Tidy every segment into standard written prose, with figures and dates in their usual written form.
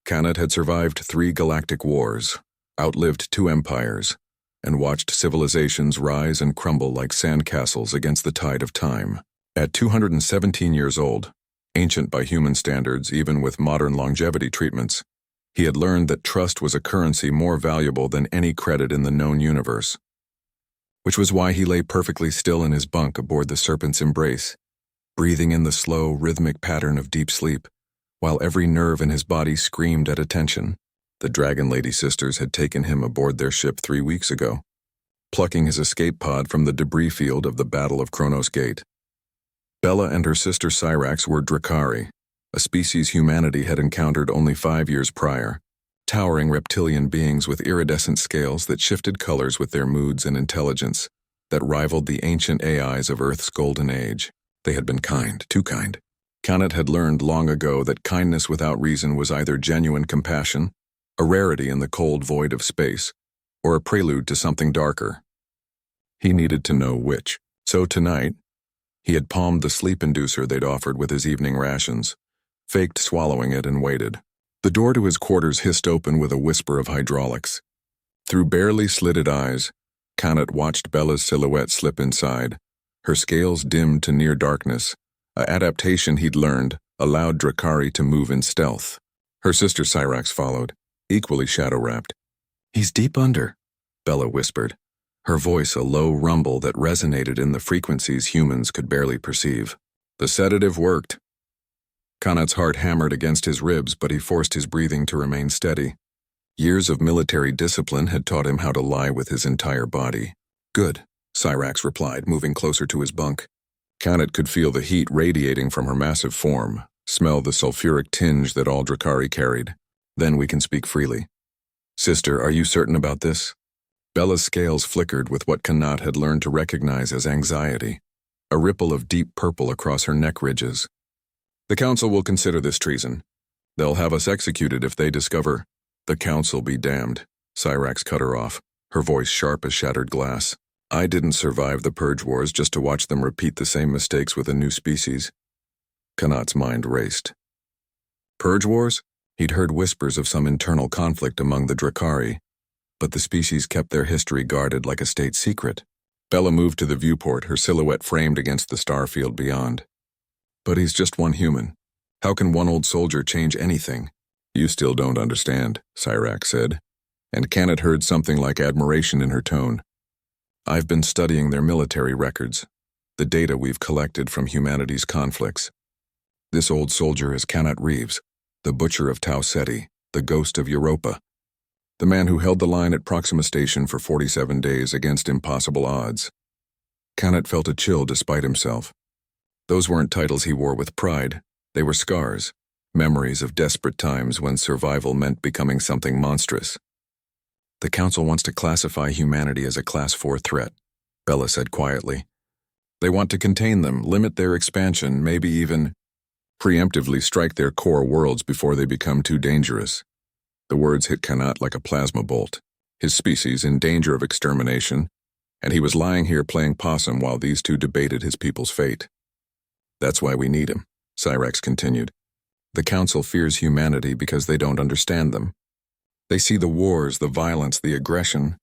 Kanat had survived 3 galactic wars, outlived 2 empires, and watched civilizations rise and crumble like sandcastles against the tide of time. At 217 years old, ancient by human standards even with modern longevity treatments, he had learned that trust was a currency more valuable than any credit in the known universe. Which was why he lay perfectly still in his bunk aboard the Serpent's Embrace, breathing in the slow, rhythmic pattern of deep sleep, while every nerve in his body screamed at attention. The Dragon Lady sisters had taken him aboard their ship 3 weeks ago, plucking his escape pod from the debris field of the Battle of Kronos Gate. Bella and her sister Cyrax were Drakari, a species humanity had encountered only 5 years prior, towering reptilian beings with iridescent scales that shifted colors with their moods and intelligence, that rivaled the ancient AIs of Earth's golden age. They had been kind, too kind. Kanat had learned long ago that kindness without reason was either genuine compassion, a rarity in the cold void of space, or a prelude to something darker. He needed to know which. So tonight, he had palmed the sleep inducer they'd offered with his evening rations, faked swallowing it, and waited. The door to his quarters hissed open with a whisper of hydraulics. Through barely slitted eyes, Kanat watched Bella's silhouette slip inside, her scales dimmed to near darkness, a adaptation he'd learned allowed Drakari to move in stealth. Her sister Cyrax followed, equally shadow-wrapped. "He's deep under," Bella whispered, her voice a low rumble that resonated in the frequencies humans could barely perceive. The sedative worked. Kanat's heart hammered against his ribs, but he forced his breathing to remain steady. Years of military discipline had taught him how to lie with his entire body. "Good," Cyrax replied, moving closer to his bunk. Kanat could feel the heat radiating from her massive form, smell the sulfuric tinge that all Drakari carried. "Then we can speak freely." "Sister, are you certain about this?" Bella's scales flickered with what Kanat had learned to recognize as anxiety, a ripple of deep purple across her neck ridges. "The Council will consider this treason. They'll have us executed if they discover—" "The Council be damned," Cyrax cut her off, her voice sharp as shattered glass. "I didn't survive the Purge Wars just to watch them repeat the same mistakes with a new species." Kanat's mind raced. Purge Wars? He'd heard whispers of some internal conflict among the Drakari, but the species kept their history guarded like a state secret. Bella moved to the viewport, her silhouette framed against the starfield beyond. "But he's just one human. How can one old soldier change anything?" "You still don't understand," Cyrax said, and Kanat heard something like admiration in her tone. "I've been studying their military records, the data we've collected from humanity's conflicts. This old soldier is Kanat Reeves, the butcher of Tau Ceti, the ghost of Europa, the man who held the line at Proxima Station for 47 days against impossible odds." Kanat felt a chill despite himself. Those weren't titles he wore with pride, they were scars, memories of desperate times when survival meant becoming something monstrous. "The Council wants to classify humanity as a Class 4 threat," Bella said quietly. "They want to contain them, limit their expansion, maybe even preemptively strike their core worlds before they become too dangerous." The words hit Kanat like a plasma bolt, his species in danger of extermination, and he was lying here playing possum while these two debated his people's fate. "That's why we need him," Cyrax continued. "The Council fears humanity because they don't understand them. They see the wars, the violence, the aggression.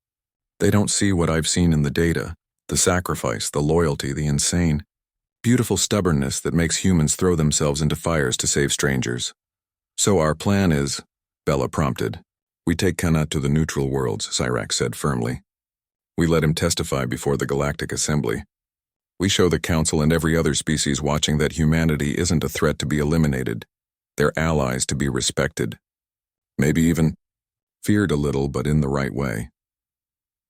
They don't see what I've seen in the data, the sacrifice, the loyalty, the insane, beautiful stubbornness that makes humans throw themselves into fires to save strangers. So our plan is," Bella prompted. "We take Kanat to the neutral worlds," Cyrax said firmly. "We let him testify before the Galactic Assembly. We show the Council and every other species watching that humanity isn't a threat to be eliminated. They're allies to be respected. Maybe even feared a little, but in the right way."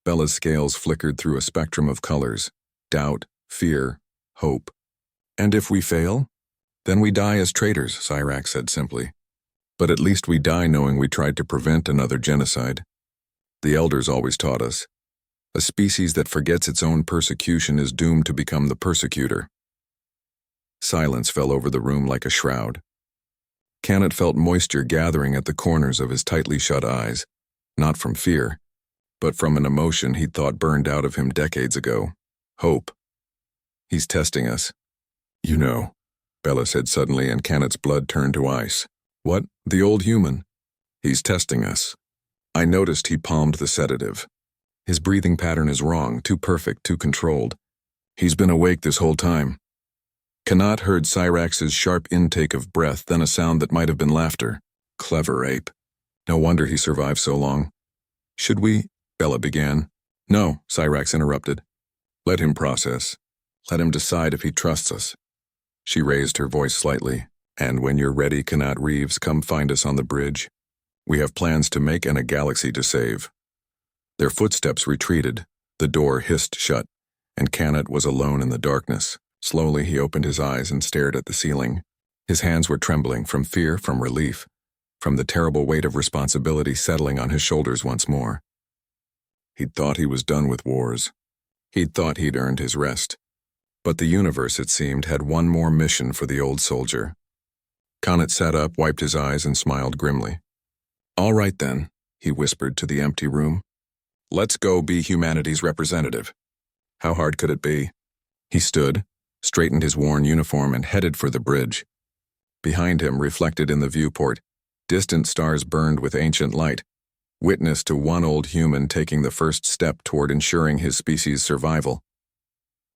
Bella's scales flickered through a spectrum of colors: doubt, fear, hope. "And if we fail? Then we die as traitors," Cyrax said simply. "But at least we die knowing we tried to prevent another genocide. The Elders always taught us, a species that forgets its own persecution is doomed to become the persecutor." Silence fell over the room like a shroud. Kanat felt moisture gathering at the corners of his tightly shut eyes, not from fear, but from an emotion he'd thought burned out of him decades ago: hope. "He's testing us." "You know," Bella said suddenly, and Kanat's blood turned to ice. "What? The old human?" He's testing us. I noticed he palmed the sedative. His breathing pattern is wrong, too perfect, too controlled. He's been awake this whole time. Kanat heard Cyrax's sharp intake of breath, then a sound that might have been laughter. Clever ape. No wonder he survived so long. Should we? Bella began. No, Cyrax interrupted. Let him process. Let him decide if he trusts us. She raised her voice slightly. And when you're ready, Kanat Reeves, come find us on the bridge. We have plans to make and a galaxy to save. Their footsteps retreated. The door hissed shut, and Kanat was alone in the darkness. Slowly he opened his eyes and stared at the ceiling. His hands were trembling from fear, from relief, from the terrible weight of responsibility settling on his shoulders once more. He'd thought he was done with wars. He'd thought he'd earned his rest. But the universe, it seemed, had one more mission for the old soldier. Kanat sat up, wiped his eyes, and smiled grimly. All right then, he whispered to the empty room. Let's go be humanity's representative. How hard could it be? He stood, straightened his worn uniform, and headed for the bridge. Behind him, reflected in the viewport, distant stars burned with ancient light, witness to one old human taking the first step toward ensuring his species' survival.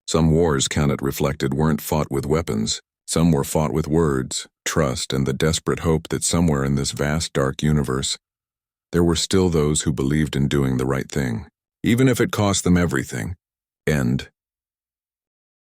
Some wars, Kanat reflected, weren't fought with weapons. Some were fought with words, trust, and the desperate hope that somewhere in this vast, dark universe, there were still those who believed in doing the right thing, even if it cost them everything. End